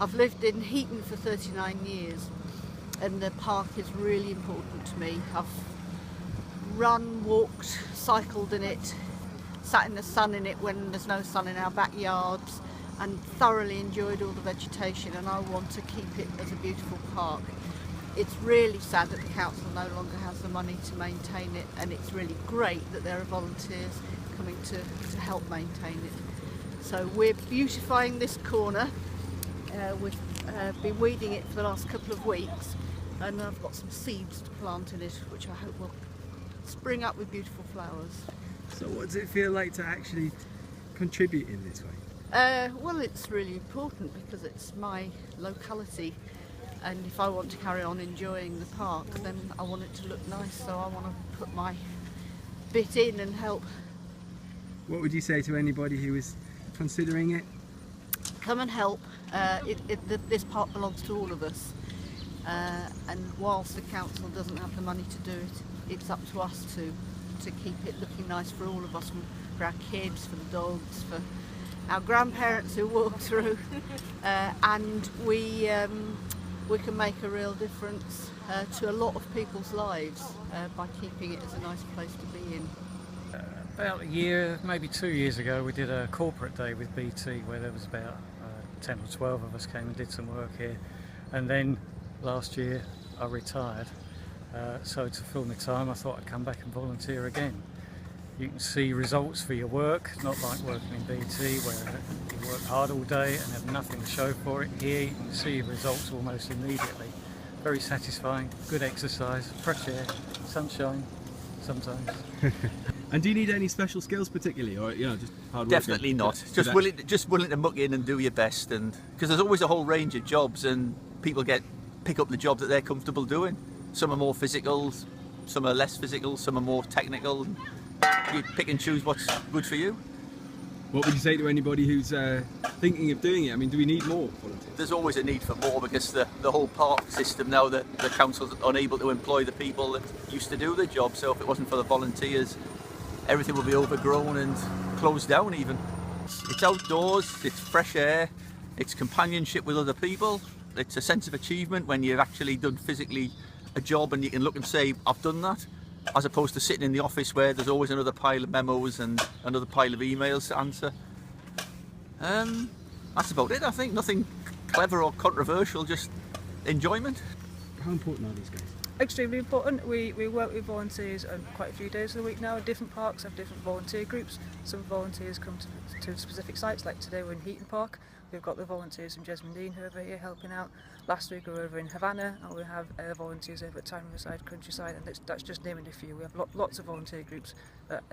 I've lived in Heaton for 39 years and the park is really important to me. I've run, walked, cycled in it, sat in the sun in it when there's no sun in our backyards, and thoroughly enjoyed all the vegetation, and I want to keep it as a beautiful park. It's really sad that the council no longer has the money to maintain it, and it's really great that there are volunteers coming to help maintain it. So we're beautifying this corner. We've been weeding it for the last couple of weeks, and I've got some seeds to plant in it which I hope will spring up with beautiful flowers. So what does it feel like to actually contribute in this way? Well, it's really important because it's my locality, and if I want to carry on enjoying the park, then I want it to look nice, so I want to put my bit in and help. What would you say to anybody who is considering it? Come and help. This park belongs to all of us, and whilst the council doesn't have the money to do it, it's up to us to keep it looking nice for all of us, for our kids, for the dogs, for our grandparents who walk through, and we can make a real difference to a lot of people's lives by keeping it as a nice place to be in. About a year, maybe 2 years ago, we did a corporate day with BT where there was about 10 or 12 of us came and did some work here, and then last year I retired, so to fill my time I thought I'd come back and volunteer again. You can see results for your work, not like working in BT where you work hard all day and have nothing to show for it. Here you can see your results almost immediately. Very satisfying, good exercise, fresh air, sunshine sometimes. And do you need any special skills particularly, or just hard work? Definitely not. Just willing to muck in and do your best, and because there's always a whole range of jobs, and people pick up the jobs that they're comfortable doing. Some are more physical, some are less physical, some are more technical. You pick and choose what's good for you. What would you say to anybody who's thinking of doing it? I mean, do we need more volunteers? There's always a need for more, because the whole park system now, the council's unable to employ the people that used to do the job. So if it wasn't for the volunteers, everything would be overgrown and closed down even. It's outdoors, it's fresh air, it's companionship with other people, it's a sense of achievement when you've actually done physically a job and you can look and say, I've done that, as opposed to sitting in the office where there's always another pile of memos and another pile of emails to answer. That's about it, I think. Nothing clever or controversial, just enjoyment. How important are these guys? Extremely important. We work with volunteers on quite a few days of the week now. Different parks have different volunteer groups. Some volunteers come to specific sites, like today we're in Heaton Park. We've got the volunteers from Jesmondine who are over here helping out. Last week we were over in Havana, and we have volunteers over at Time Riverside Countryside, and that's just naming a few. We have lots of volunteer groups at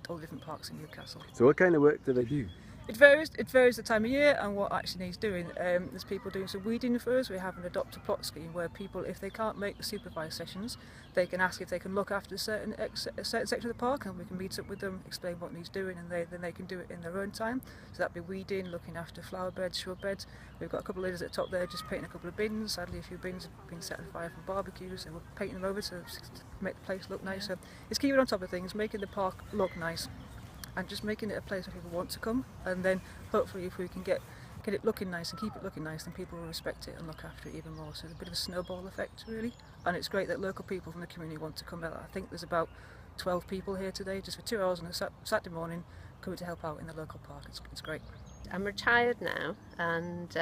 all different parks in Newcastle. So what kind of work do they do? It varies the time of year and what actually needs doing. There's people doing some weeding for us. We have an adopt a plot scheme where people, if they can't make the supervised sessions, they can ask if they can look after a certain section of the park, and we can meet up with them, explain what needs doing, and then they can do it in their own time. So that'd be weeding, looking after flower beds, shrub beds. We've got a couple of ladies at the top there just painting a couple of bins. Sadly a few bins have been set on fire from barbecues, and we're painting them over to make the place look nicer. It's keeping on top of things, making the park look nice, and just making it a place where people want to come, and then hopefully if we can get it looking nice and keep it looking nice, then people will respect it and look after it even more. So it's a bit of a snowball effect really, and it's great that local people from the community want to come out. I think there's about 12 people here today just for 2 hours on a Saturday morning coming to help out in the local park. It's great. I'm retired now, and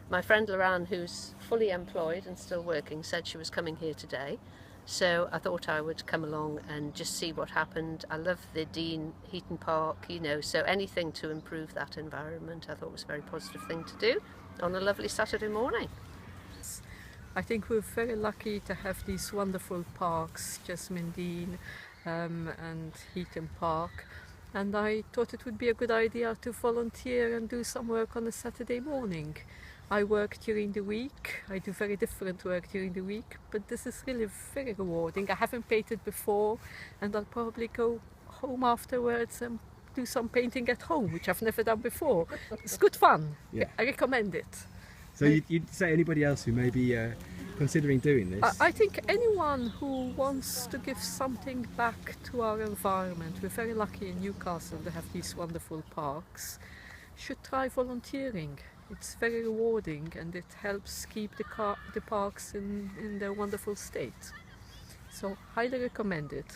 my friend Loran, who's fully employed and still working, said she was coming here today. So I thought I would come along and just see what happened. I love the Dean Heaton Park, so anything to improve that environment I thought was a very positive thing to do on a lovely Saturday morning. I think we're very lucky to have these wonderful parks, Jesmondine and Heaton Park, and I thought it would be a good idea to volunteer and do some work on a Saturday morning. I work during the week, I do very different work during the week, but this is really very rewarding. I haven't painted before, and I'll probably go home afterwards and do some painting at home, which I've never done before. It's good fun. Yeah. I recommend it. So you'd say anybody else who may be considering doing this? I think anyone who wants to give something back to our environment. We're very lucky in Newcastle to have these wonderful parks. Should try volunteering. it's very rewarding, and it helps keep the parks in their wonderful state. So highly recommend it.